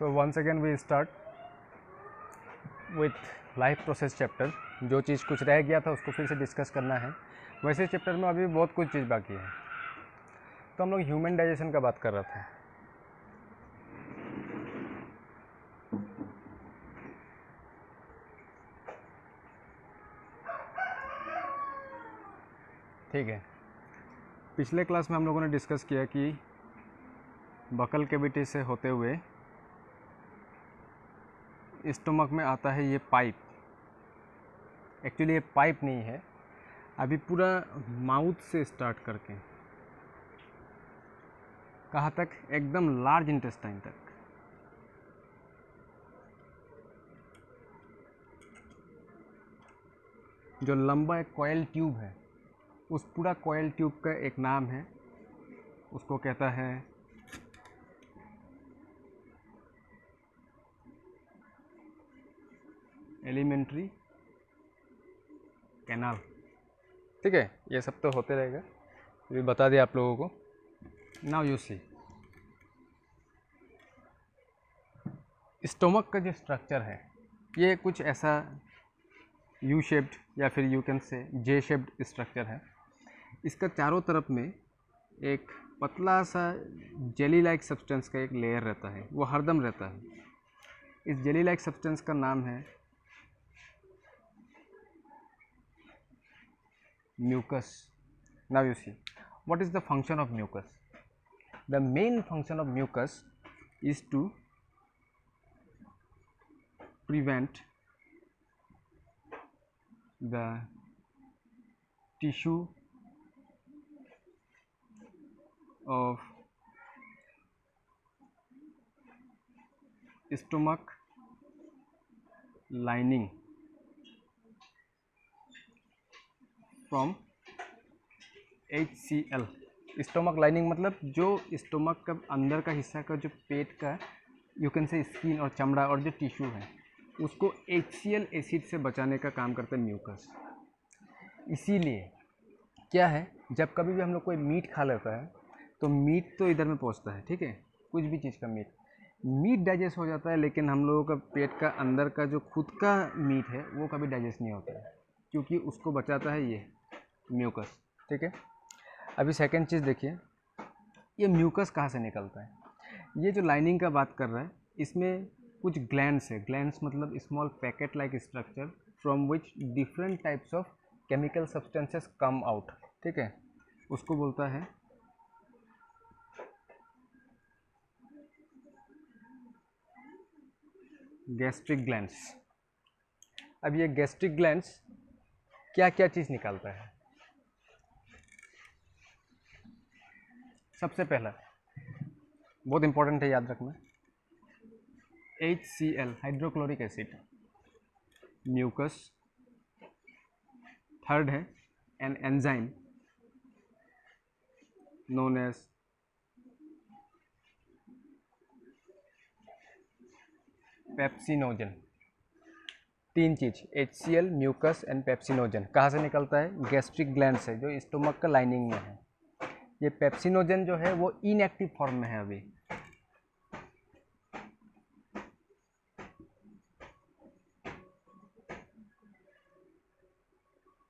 So once again we start with life process chapter. जो चीज़ कुछ रह गया था उसको फिर से डिस्कस करना है। वैसे चैप्टर में अभी बहुत कुछ चीज़ बाकी है। तो हम लोग ह्यूमन डाइजेशन का बात कर रहे थे। ठीक है, पिछले क्लास में हम लोगों ने डिस्कस किया कि बकल कैविटी से होते हुए स्टमक में आता है ये पाइप। एक्चुअली ये पाइप नहीं है, अभी पूरा माउथ से स्टार्ट करके कहाँ तक, एकदम लार्ज इंटेस्टाइन तक। जो लंबा एक कॉयल ट्यूब है, उस पूरा कॉयल ट्यूब का एक नाम है, उसको कहता है एलिमेंट्री कैनाल। ठीक है, ये सब तो होते रहेगा, ये बता दिया आप लोगों को। नाउ यू सी स्टोमक का जो स्ट्रक्चर है ये कुछ ऐसा यू शेप्ड या फिर you can say J shaped structure है। इसका चारों तरफ में एक पतला सा जेली लाइक सब्सटेंस का एक लेयर रहता है, वो हरदम रहता है। इस जेली लाइक सब्सटेंस का नाम है mucus. Now you see what is the function of mucus. The main function of mucus is to prevent the tissue of stomach lining from HCl। Stomach lining मतलब जो स्टोमक का अंदर का हिस्सा का जो पेट का यू कैन से स्किन और चमड़ा और जो टिश्यू है उसको HCl एसिड से बचाने का काम करता है म्यूकस। इसीलिए क्या है, जब कभी भी हम लोग कोई मीट खा लेता है तो मीट तो इधर में पहुंचता है, ठीक है, कुछ भी चीज़ का मीट डाइजेस्ट हो जाता है, लेकिन हम लोगों का पेट का अंदर का जो खुद का मीट है वो कभी डाइजेस्ट नहीं होता है, क्योंकि उसको बचाता है ये म्यूकस। ठीक है, अभी सेकंड चीज़ देखिए, ये म्यूकस कहाँ से निकलता है। ये जो लाइनिंग का बात कर रहा है इसमें कुछ ग्लैंड्स है। ग्लैंड्स मतलब small packet like structure from which different types of chemical substances come out. ठीक है, उसको बोलता है गैस्ट्रिक ग्लैंड्स। अब ये गैस्ट्रिक ग्लैंड्स क्या क्या चीज़ निकालता है। सबसे पहला बहुत इंपॉर्टेंट है, याद रखना, HCl hydrochloric acid, mucus. Third है an enzyme known as pepsinogen. तीन चीज HCl, म्यूकस एंड पेप्सिनोजन कहाँ से निकलता है, गैस्ट्रिक ग्लैंड से, जो स्टोमक का लाइनिंग में है। ये पेप्सिनोजन जो है वो इनएक्टिव फॉर्म में है अभी।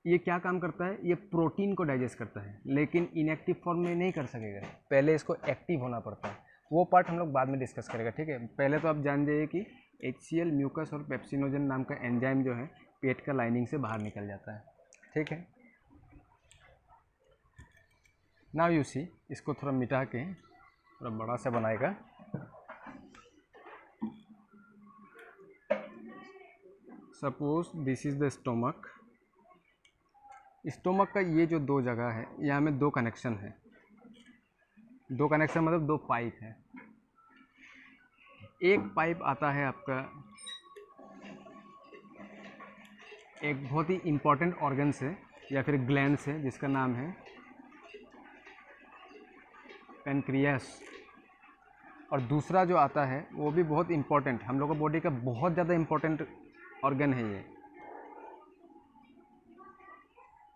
ये क्या काम करता है, ये प्रोटीन को डाइजेस्ट करता है, लेकिन इनएक्टिव फॉर्म में नहीं कर सकेगा, पहले इसको एक्टिव होना पड़ता है। वो पार्ट हम लोग बाद में डिस्कस करेगा। ठीक है, पहले तो आप जान जाइए कि HCl, म्यूकस और पेप्सिनोजन नाम का एंजाइम जो है पेट का लाइनिंग से बाहर निकल जाता है। ठीक है, नाउ यू सी, इसको थोड़ा मिटा के थोड़ा बड़ा सा बनाएगा। Suppose this is the stomach. Stomach का ये जो दो जगह है यहाँ में दो कनेक्शन है। दो कनेक्शन मतलब दो पाइप है। एक पाइप आता है आपका एक बहुत ही इम्पोर्टेंट ऑर्गन से या फिर ग्लैंड से, जिसका नाम है पेनक्रियास। और दूसरा जो आता है वो भी बहुत इम्पोर्टेंट, हम लोग का बॉडी का बहुत ज़्यादा इम्पोर्टेंट ऑर्गन है ये,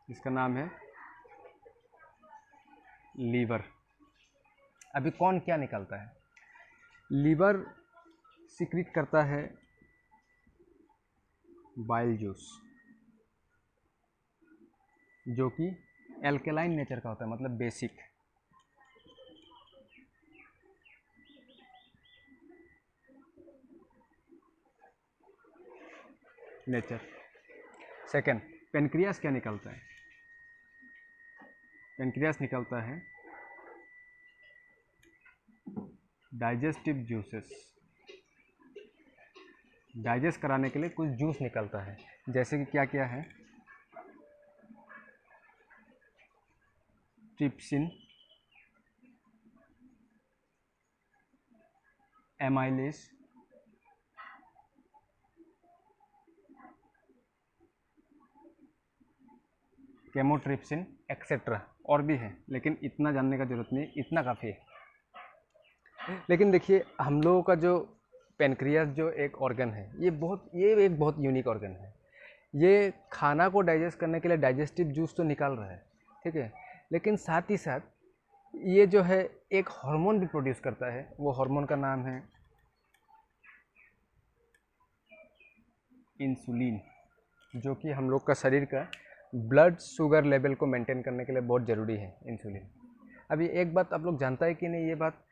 इसका नाम है लीवर। अभी कौन क्या निकलता है, लीवर सिक्रीट करता है बाइल जूस, जो कि एल्केलाइन नेचर का होता है, मतलब बेसिक। नेचर। सेकंड, पेनक्रियास क्या निकलता है? पेनक्रियास निकलता है डाइजेस्टिव जूसेस। डाइजेस्ट कराने के लिए कुछ जूस निकलता है, जैसे कि क्या क्या है? ट्रिप्सिन, एमाइलेज, केमोट्रिप्सिन एक्सेट्रा, और भी है, लेकिन इतना जानने का जरूरत नहीं, इतना काफ़ी है। लेकिन देखिए, हम लोगों का जो पेनक्रियास जो एक ऑर्गन है, ये एक बहुत यूनिक ऑर्गन है। ये खाना को डाइजेस्ट करने के लिए डाइजेस्टिव जूस तो निकाल रहा है, ठीक है, लेकिन साथ ही साथ ये जो है एक हार्मोन भी प्रोड्यूस करता है। वो हार्मोन का नाम है इंसुलिन, जो कि हम लोग का शरीर का ब्लड शुगर लेवल को मेंटेन करने के लिए बहुत ज़रूरी है इंसुलिन। अभी एक बात आप लोग जानता है कि नहीं, ये बात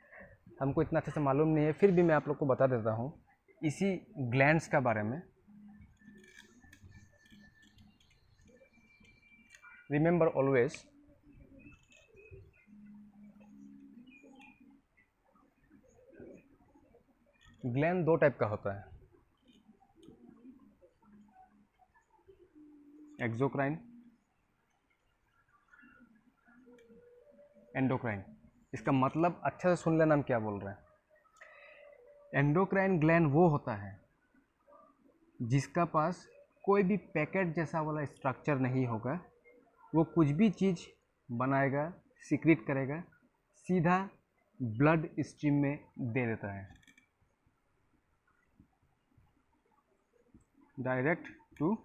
हमको इतना अच्छे से मालूम नहीं है, फिर भी मैं आप लोग को बता देता हूँ इसी ग्लैंड्स का बारे में। रिमेंबर ऑलवेज, ग्लैंड दो टाइप का होता है, एक्सोक्राइन, एंडोक्राइन। इसका मतलब अच्छे से सुन लेना हम क्या बोल रहे हैं। एंडोक्राइन ग्लैंड वो होता है जिसका पास कोई भी पैकेट जैसा वाला स्ट्रक्चर नहीं होगा। वो कुछ भी चीज़ बनाएगा, सिक्रीट करेगा, सीधा ब्लड स्ट्रीम में दे देता है, डायरेक्ट टू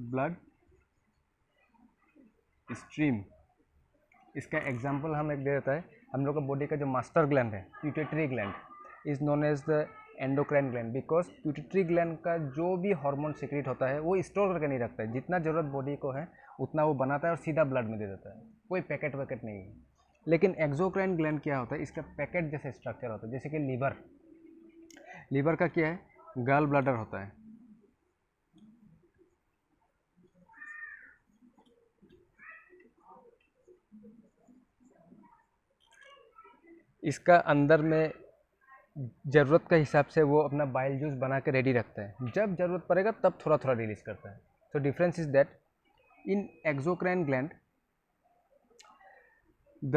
ब्लड स्ट्रीम। इसका एग्जांपल हम एक दे देता है, हम लोग का बॉडी का जो मास्टर ग्लैंड है, pituitary gland, is known as the endocrine gland, because pituitary gland का जो भी हार्मोन सिक्रीट होता है वो स्टोर करके नहीं रखता है। जितना ज़रूरत बॉडी को है उतना वो बनाता है और सीधा ब्लड में दे देता है, कोई पैकेट वैकेट नहीं है। लेकिन एक्सोक्राइन ग्लैंड क्या होता है, इसका पैकेट जैसे स्ट्रक्चर होता है, जैसे कि लीवर का क्या है, गॉल ब्लैडर होता है, इसका अंदर में ज़रूरत के हिसाब से वो अपना बाइल जूस बना के रेडी रखता है, जब ज़रूरत पड़ेगा तब थोड़ा थोड़ा रिलीज करता है। So difference is that in exocrine gland the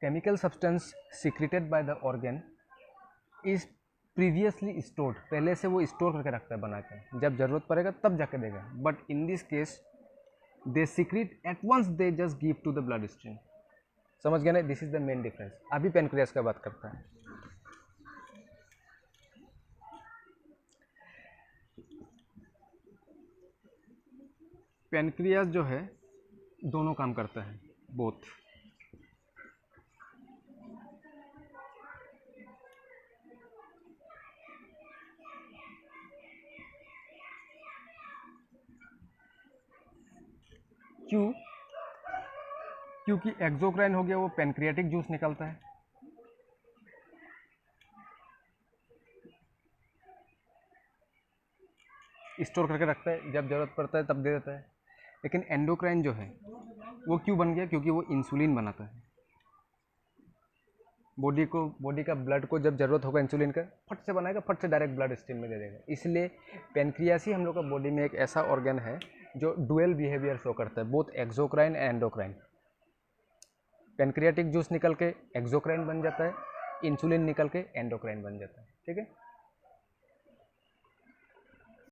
chemical substance secreted by the organ is previously stored, पहले से वो स्टोर करके रखता है बना के, जब ज़रूरत पड़ेगा तब जाके देगा। But in this case they secrete at once, they just give to the blood stream. समझ गए ना, this is the main difference. अभी पेनक्रियास का बात करता है। पेनक्रियास जो है दोनों काम करता है, बोथ। क्यों? क्योंकि एक्सोक्राइन हो गया वो पेनक्रियाटिक जूस निकलता है, स्टोर करके रखता है, जब ज़रूरत पड़ता है तब दे देता है। लेकिन एंडोक्राइन जो है वो क्यों बन गया? क्योंकि वो इंसुलिन बनाता है। बॉडी का ब्लड को जब ज़रूरत होगा इंसुलिन का, फट से बनाएगा, फट से डायरेक्ट ब्लड स्ट्रीम में दे देगा। इसलिए पेनक्रियास ही हम लोग का बॉडी में एक ऐसा ऑर्गन है जो डुअल बिहेवियर शो करता है, both exocrine and endocrine. Pancreatic juice निकल के एक्सोक्राइन बन जाता है, इंसुलिन निकल के एंडोक्राइन बन जाता है, ठीक है।